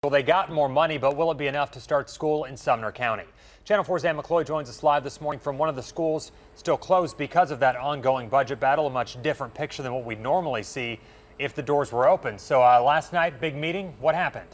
Well, they got more money, but will it be enough to start school in Sumner County? Channel 4's McCloy joins us live this morning from one of the schools still closed because of that ongoing budget battle. A much different picture than what we normally see if the doors were open. So last night, big meeting. What happened?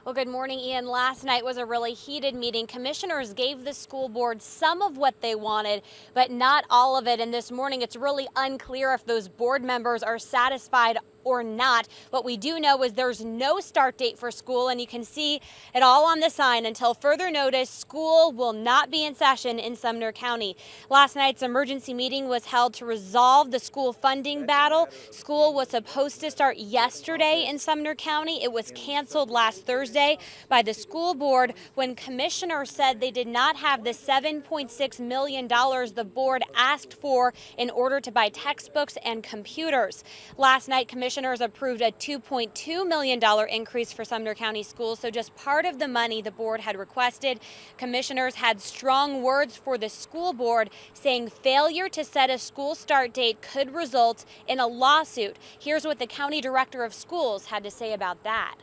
Well, good morning, Ian. Last night was a really heated meeting. Commissioners gave the school board some of what they wanted, but not all of it. And this morning, it's really unclear if those board members are satisfied or not. What we do know is there's no start date for school, and you can see it all on the sign. Until further notice, school will not be in session in Sumner County. Last night's emergency meeting was held to resolve the school funding battle. School was supposed to start yesterday in Sumner County. It was canceled last Thursday by the school board when commissioners said they did not have the $7.6 million the board asked for in order to buy textbooks and computers. Last night, commissioners approved a $2.2 million increase for Sumner County schools, so just part of the money the board had requested. Commissioners had strong words for the school board, saying failure to set a school start date could result in a lawsuit. Here's what the county director of schools had to say about that.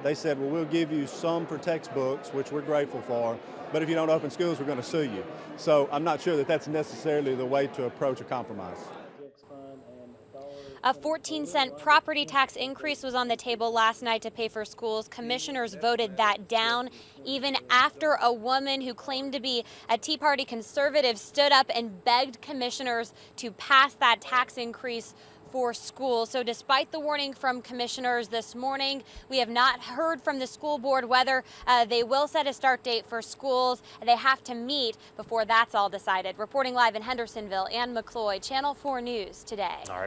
They said, well, we'll give you some for textbooks, which we're grateful for, but if you don't open schools, we're going to sue you. So I'm not sure that that's necessarily the way to approach a compromise. A 14-cent property tax increase was on the table last night to pay for schools. Commissioners voted that down, even after a woman who claimed to be a Tea Party conservative stood up and begged commissioners to pass that tax increase for schools. So despite the warning from commissioners this morning, we have not heard from the school board whether they will set a start date for schools. They have to meet before that's all decided. Reporting live in Hendersonville, Ann McCloy, Channel 4 News Today. All right.